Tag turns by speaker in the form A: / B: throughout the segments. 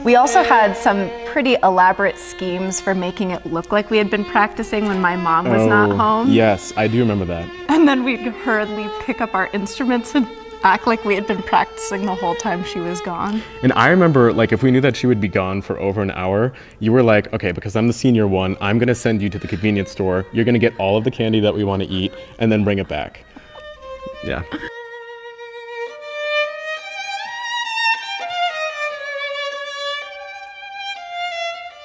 A: We also had some pretty elaborate schemes for making it look like we had been practicing when my mom was not home.
B: Yes, I do remember that.
A: And then we'd hurriedly pick up our instruments and act like we had been practicing the whole time she was gone.
B: And I remember, like, if we knew that she would be gone for over an hour, you were like, okay, because I'm the senior one, I'm gonna send you to the convenience store, you're gonna get all of the candy that we want to eat, and then bring it back. Yeah.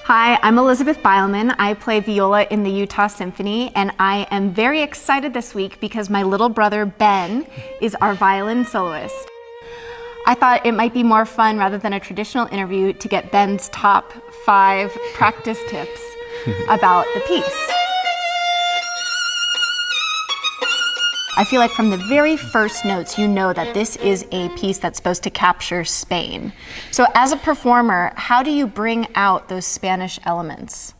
A: Hi, I'm Elizabeth Beilman. I play viola in the Utah Symphony, and I am very excited this week because my little brother, Ben, is our violin soloist. I thought it might be more fun, rather than a traditional interview, to get Ben's top 5 practice tips about the piece. I feel like from the very first notes, you know that this is a piece that's supposed to capture Spain. So as a performer, how do you bring out those Spanish elements?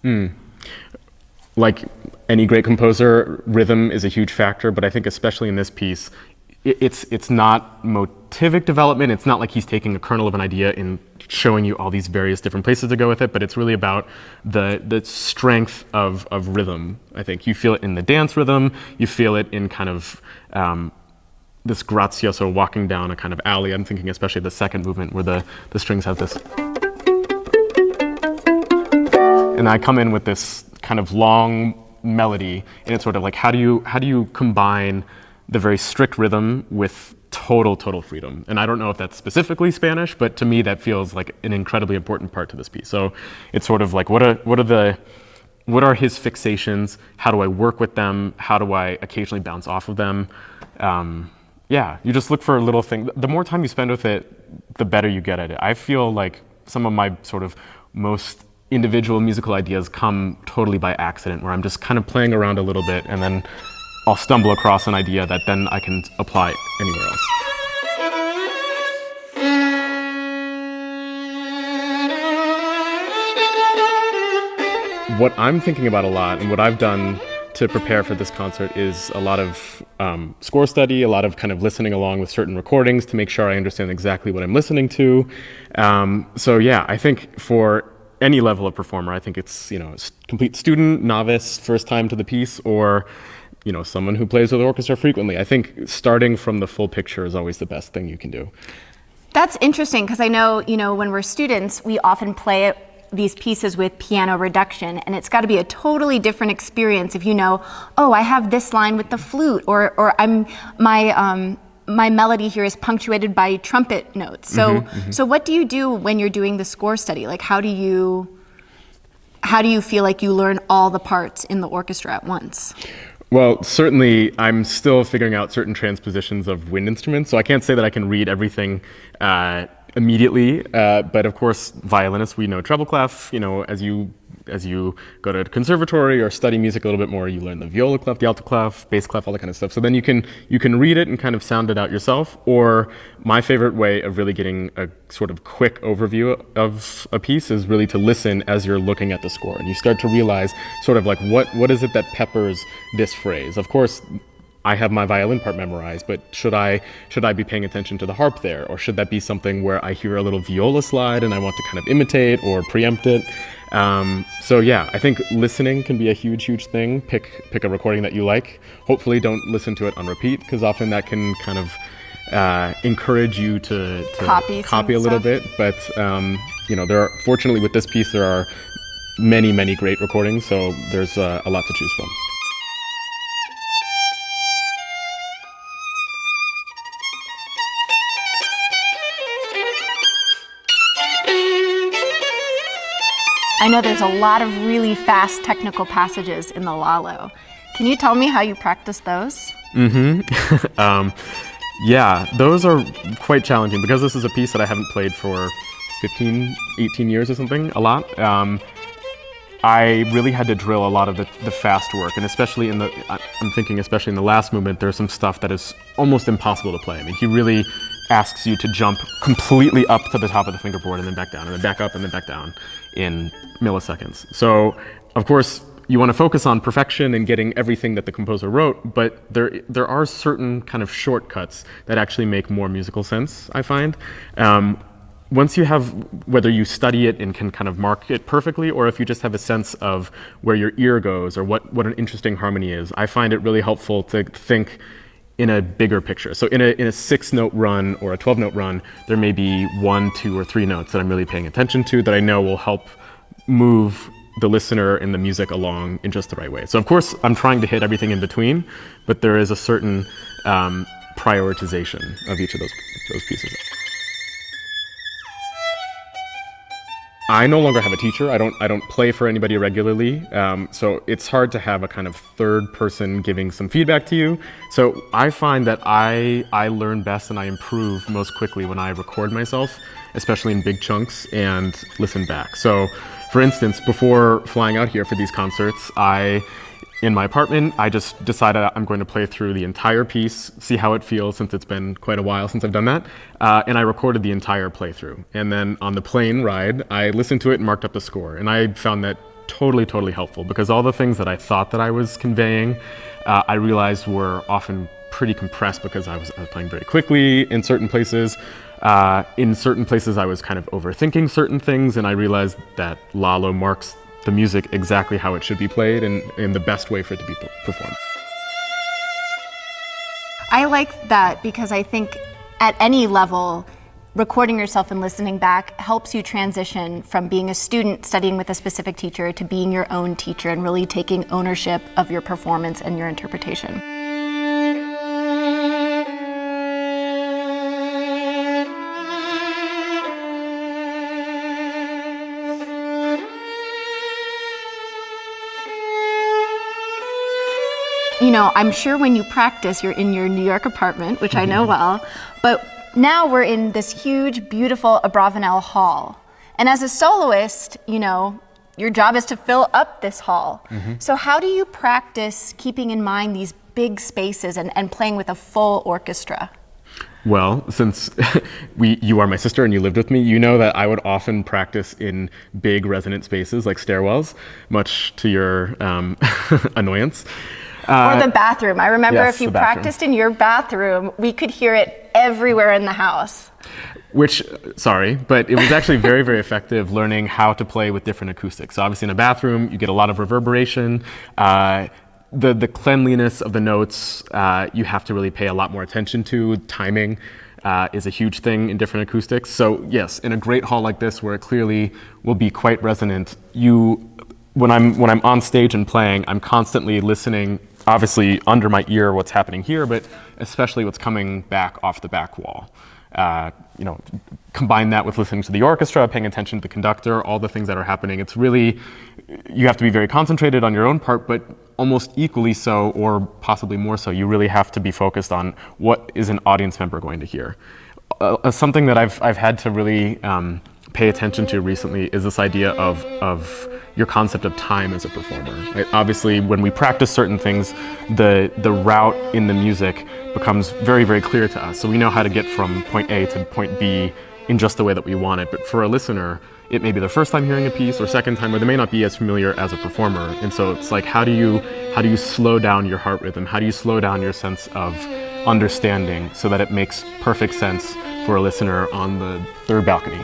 B: Like any great composer, rhythm is a huge factor, but I think especially in this piece, it's not motivic development. It's not like he's taking a kernel of an idea and showing you all these various different places to go with it, but it's really about the strength of rhythm. I think you feel it in the dance rhythm, you feel it in kind of this grazioso walking down a kind of alley. I'm thinking especially the second movement where the strings have this. And I come in with this kind of long melody, and it's sort of like, how do you combine the very strict rhythm with total freedom? And I don't know if that's specifically Spanish, but to me that feels like an incredibly important part to this piece. So it's sort of like, what are his fixations? How do I work with them? How do I occasionally bounce off of them? Yeah, you just look for a little thing. The more time you spend with it, the better you get at it. I feel like some of my sort of most individual musical ideas come totally by accident, where I'm just kind of playing around a little bit and then I'll stumble across an idea that then I can apply anywhere else. What I'm thinking about a lot, and what I've done to prepare for this concert, is a lot of score study, a lot of kind of listening along with certain recordings to make sure I understand exactly what I'm listening to. So yeah, I think for any level of performer, I think it's, complete student, novice, first time to the piece, or someone who plays with the orchestra frequently. I think starting from the full picture is always the best thing you can do.
A: That's interesting, because I know, when we're students, we often play these pieces with piano reduction, and it's got to be a totally different experience if oh, I have this line with the flute, or my melody here is punctuated by trumpet notes. So so what do you do when you're doing the score study? Like, how do you feel like you learn all the parts in the orchestra at once?
B: Well, certainly I'm still figuring out certain transpositions of wind instruments, so I can't say that I can read everything immediately, but of course, violinists, we know treble clef. As you go to conservatory or study music a little bit more, you learn the viola clef, the alto clef, bass clef, all that kind of stuff. So then you can read it and kind of sound it out yourself. Or my favorite way of really getting a sort of quick overview of a piece is really to listen as you're looking at the score, and you start to realize sort of like what is it that peppers this phrase. Of course, I have my violin part memorized, but should I be paying attention to the harp there? Or should that be something where I hear a little viola slide and I want to kind of imitate or preempt it? So yeah, I think listening can be a huge thing. Pick a recording that you like. Hopefully don't listen to it on repeat, because often that can kind of encourage you to copy a little bit. But fortunately with this piece, there are many great recordings, so there's a lot to choose from.
A: I know there's a lot of really fast technical passages in the Lalo. Can you tell me how you practice those?
B: Yeah, those are quite challenging, because this is a piece that I haven't played for 15, 18 years or something, a lot. I really had to drill a lot of the fast work, and especially I'm thinking especially in the last movement, there's some stuff that is almost impossible to play. I mean, he really asks you to jump completely up to the top of the fingerboard and then back down, and then back up and then back down in milliseconds. So, of course, you want to focus on perfection and getting everything that the composer wrote, but there are certain kind of shortcuts that actually make more musical sense, I find. once you have, whether you study it and can kind of mark it perfectly, or if you just have a sense of where your ear goes or what an interesting harmony is, I find it really helpful to think in a bigger picture. So in a 6-note run or a 12-note run, there may be 1, 2, or 3 notes that I'm really paying attention to that I know will help move the listener and the music along in just the right way. So of course, I'm trying to hit everything in between, but there is a certain prioritization of each of those pieces. I no longer have a teacher. I don't play for anybody regularly, so it's hard to have a kind of third person giving some feedback to you. So I find that I learn best and I improve most quickly when I record myself, especially in big chunks, and listen back. So, for instance, before flying out here for these concerts, in my apartment, I just decided I'm going to play through the entire piece, see how it feels, since it's been quite a while since I've done that, and I recorded the entire playthrough. And then on the plane ride, I listened to it and marked up the score, and I found that totally helpful, because all the things that I thought that I was conveying, I realized were often pretty compressed because I was playing very quickly in certain places. In certain places, I was kind of overthinking certain things, and I realized that Lalo marks the music exactly how it should be played and in the best way for it to be performed.
A: I like that because I think at any level, recording yourself and listening back helps you transition from being a student studying with a specific teacher to being your own teacher and really taking ownership of your performance and your interpretation. You know, I'm sure when you practice, you're in your New York apartment, which I know well, but now we're in this huge, beautiful Abravanel hall. And as a soloist, you know, your job is to fill up this hall. So how do you practice keeping in mind these big spaces and playing with a full orchestra?
B: Well, since you are my sister and you lived with me, you know that I would often practice in big resonant spaces like stairwells, much to your annoyance.
A: Or the bathroom. I remember
B: yes,
A: if you practiced in your bathroom, we could hear it everywhere in the house.
B: Sorry, but it was actually very effective learning how to play with different acoustics. So obviously in a bathroom, you get a lot of reverberation. The cleanliness of the notes, you have to really pay a lot more attention to. Timing is a huge thing in different acoustics. So yes, in a great hall like this, where it clearly will be quite resonant, when I'm on stage and playing, I'm constantly listening, obviously under my ear what's happening here, but especially what's coming back off the back wall. You know, combine that with listening to the orchestra, paying attention to the conductor, all the things that are happening. It's really, you have to be very concentrated on your own part, but almost equally so, or possibly more so, you really have to be focused on what is an audience member going to hear. Something that I've had to really pay attention to recently is this idea of your concept of time as a performer. Right? Obviously, when we practice certain things, the route in the music becomes very clear to us. So we know how to get from point A to point B in just the way that we want it. But for a listener, it may be their first time hearing a piece or second time, or they may not be as familiar as a performer. And so it's like, how do you slow down your heart rhythm? How do you slow down your sense of understanding so that it makes perfect sense for a listener on the third balcony?